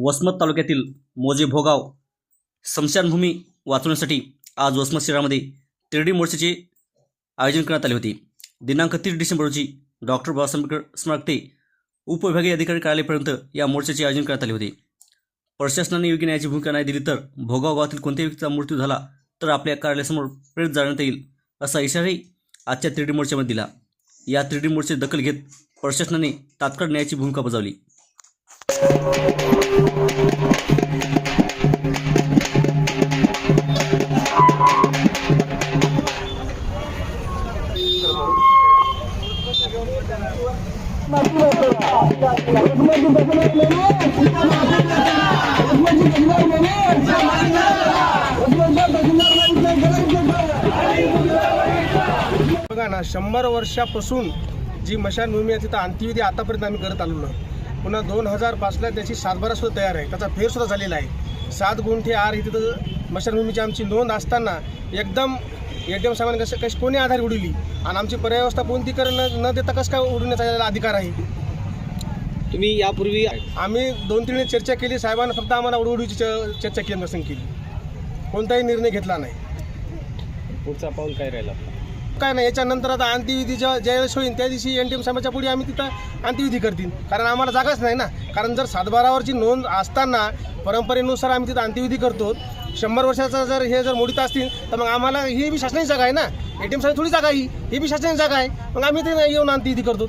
वसमत तालुक्यातील मोजे भोगाव स्मशानभूमी वाचवण्यासाठी आज वसमत शहरामध्ये 3D मोर्चाचे आयोजन करण्यात आले होते। दिनांक 30 डिसेंबर रोजी डॉक्टर बाबासाहेब आंबेडकर स्मारक ते उपविभागीय अधिकारी कार्यालयापर्यंत या मोर्चाचे आयोजन करण्यात आले होते। प्रशासनाने योग्य न्यायाची भूमिका नाही दिली तर भोगाव गावातील कोणत्याही व्यक्तीचा मृत्यू झाला तर आपल्या कार्यालयासमोर प्रेत जाळण्यात येईल असा इशाराही आजच्या 3D मोर्चामध्ये दिला। या 3D मोर्चाची दखल घेत प्रशासनाने तात्काळ न्यायाची भूमिका बजावली। बघा ना, 100 वर्षापासून जी मशानभूमी आहे तिथं अंत्यविधी आतापर्यंत आम्ही करत आलेलो आहे। पुन्हा 2005ला त्याची सातबारासुद्धा तयार आहे, त्याचा फेरसुद्धा झालेला आहे। 7 गुंठे आर ही तिथं मशानभूमीची आमची नोंद असताना एकदम ADM साहेबांनी कशी कोणी आधार उडवली आणि आमची पर्यावस्था कोणती न देता कसं काय उडवण्याचा अधिकार आहे। तुम्ही यापूर्वी आम्ही 2-3 चर्चा केली, साहेबांना फक्त आम्हाला उडवडीची चर्चा केली नसून केली, कोणताही निर्णय घेतला नाही। पुढचा पाऊल काय राहिला? काय नाही, याच्यानंतर आता अंत्यविधी ज्यावेळेस होईल त्या दिवशी NTM साहेबांच्या पुढे आम्ही तिथं अंत्यविधी करतील, कारण आम्हाला जागाच नाही ना। कारण जर 7/12वरची नोंद असताना परंपरेनुसार आम्ही तिथं अंत्यविधी करतो, 100 वर्षाचा जर मोडीत असतील तर मग आम्हाला ही बी शासनाची जागा आहे ना। ADM साहेब थोडी जागा ही बी शासनाची जागा आहे, मग आम्ही ते येऊन अंत्यविधी करतो।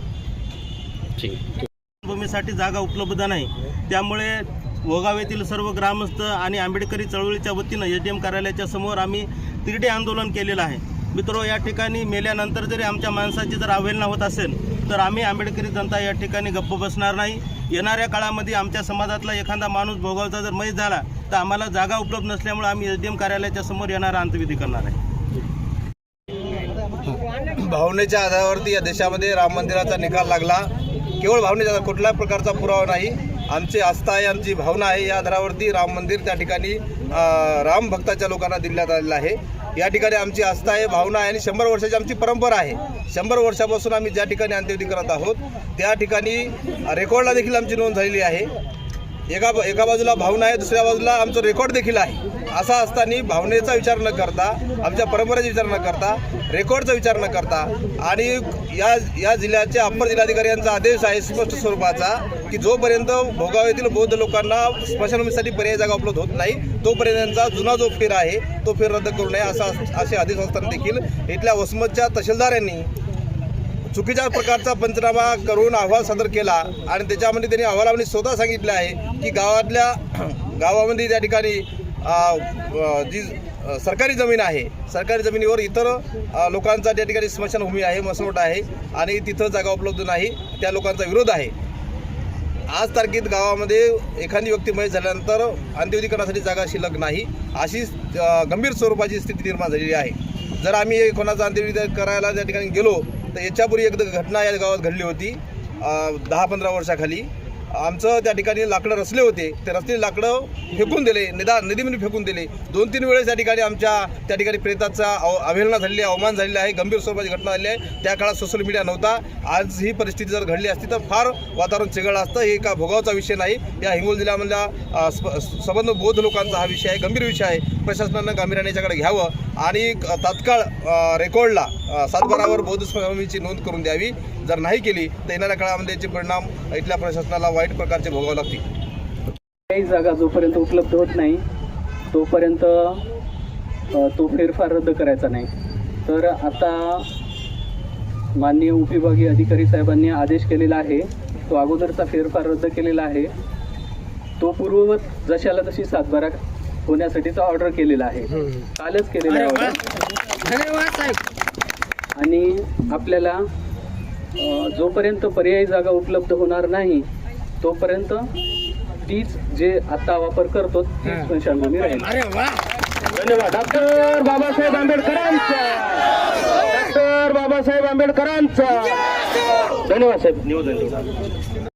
भूमीसाठी जागा उपलब्ध नाही, त्यामुळे भोगाव येथील सर्व ग्रामस्थ आणि आंबेडकरी चळवळीच्या वतीनं ADM कार्यालयाच्या समोर आम्ही 3D आंदोलन केलेलं आहे। मित्रो, या ठिकाणी मेल्यानंतर जरी आमच्या माणसाची जर अवहेलना होत असेल तर आम्ही आंबेडकरी जनता या ठिकाणी गप्प बसणार नाही। येणाऱ्या काळामध्ये आमच्या समाजातला एखादा माणूस भोगावचा जर मयत झाला तर आम्हाला जागा उपलब्ध नसल्यामुळे आम्ही ADM कार्यालयाच्या समोर येणारा अंत्यविधी करणार आहे। भावनेच्या आधारावरती या देशामध्ये राम मंदिराचा निकाल लागला। केवळ भावनेचा, कुठल्याही प्रकारचा पुरावा नाही, आमची आस्था आहे, आमची भावना आहे, या आधारावरती राम मंदिर त्या ठिकाणी राम भक्ताच्या लोकांना दिल्यात आलेलं आहे। या ठिकाणी आमची आस्था आहे, भावना आहे आणि 100 वर्षाची आमची परंपरा आहे। 100 वर्षापासून आम्ही ज्या ठिकाणी अंत्यविधी करत आहोत त्या ठिकाणी रेकॉर्डला देखील आमची नोंद झालेली आहे। एका बाजूला भावना आहे, दुसऱ्या बाजूला आमचं रेकॉर्ड देखील आहे। असा असताना भावनेचा विचार न करता, आमच्या परंपरेचा विचार न करता, रेकॉर्डचा विचार न करता आणि या जिल्ह्याचे अप्पर जिल्हाधिकारी यांचा आदेश आहे स्पष्ट स्वरूपाचा की जोपर्यंत भोगाव येथील बौद्ध लोकांना स्मशानभूमीसाठी पर्यायी जागा उपलब्ध होत नाही तोपर्यंत त्यांचा जुना जो फेर आहे तो फेर रद्द करू नये असे आदेश असताना देखील इथल्या वसमतच्या तहसीलदार यांनी चुकीच्या प्रकारचा पंचनामा करून अहवाल सादर केला आणि त्याच्यामध्ये त्यांनी अहवालामध्ये स्वतः सांगितलं आहे की गावामध्ये त्या ठिकाणी जी सरकारी जमीन आहे, सरकारी जमिनीवर इतर लोकांचा त्या ठिकाणी स्मशानभूमी आहे, मसनोट आहे आणि तिथं जागा उपलब्ध नाही, त्या लोकांचा विरोध आहे। आज तारखेत गावामध्ये एखादी व्यक्ती मयत झाल्यानंतर अंत्यविधी करण्यासाठी जागा शिल्लक नाही, अशी गंभीर स्वरूपाची स्थिती निर्माण झालेली आहे। जर आम्ही कोणाचा अंत्यविधी करायला त्या ठिकाणी गेलो तर याच्यापूर्वी एकदा घटना या गावात घडली होती 10-15 वर्षाखाली। आमचं त्या ठिकाणी लाकडं रचले होते, ते रचलेले लाकडं फेकून दिले, नदीमध्ये फेकून दिले। 2-3 वेळेस त्या ठिकाणी प्रेताचा अवहेलना झालेली आहे, अवमान झालेला आहे, गंभीर स्वरूपाची घटना झाली आहे। त्या काळात सोशल मीडिया नव्हता, आज ही परिस्थिती जर घडली असती तर फार वातावरण चिघळलं असतं। हे का भोगावचा विषय नाही, या हिंगोली जिल्ह्यामधल्या संबंध बौद्ध लोकांचा हा विषय आहे, गंभीर विषय आहे। प्रशासनानं गांभीर्याने याच्याकडे घ्यावं आणि तात्काळ रेकॉर्डला 7/12वर बौद्ध स्मशानभूमीची नोंद करून द्यावी। जर नाही केली तर येणाऱ्या काळामध्ये याचे परिणाम इथल्या प्रशासनाला वाईट प्रकारचे भोगावे लागतील। काही जागा जोपर्यंत उपलब्ध होत नाही तोपर्यंत तो फेरफार रद्द करायचा नाही। तर आता माननीय उपविभागीय अधिकारी साहेबांनी आदेश केलेला आहे, तो अगोदरचा फेरफार रद्द केलेला आहे, तो पूर्ववत जशाला तशी 7/12 होण्यासाठीचा ऑर्डर केलेला आहे, कालच केलेला आहे ऑर्डर। आणि आपल्याला जोपर्यंत पर्यायी जागा उपलब्ध होणार नाही तोपर्यंत तीच जे आता वापर करतो तीच स्मशानभूमी राहील। धन्यवाद। डॉक्टर बाबासाहेब आंबेडकरांचा धन्यवाद साहेब।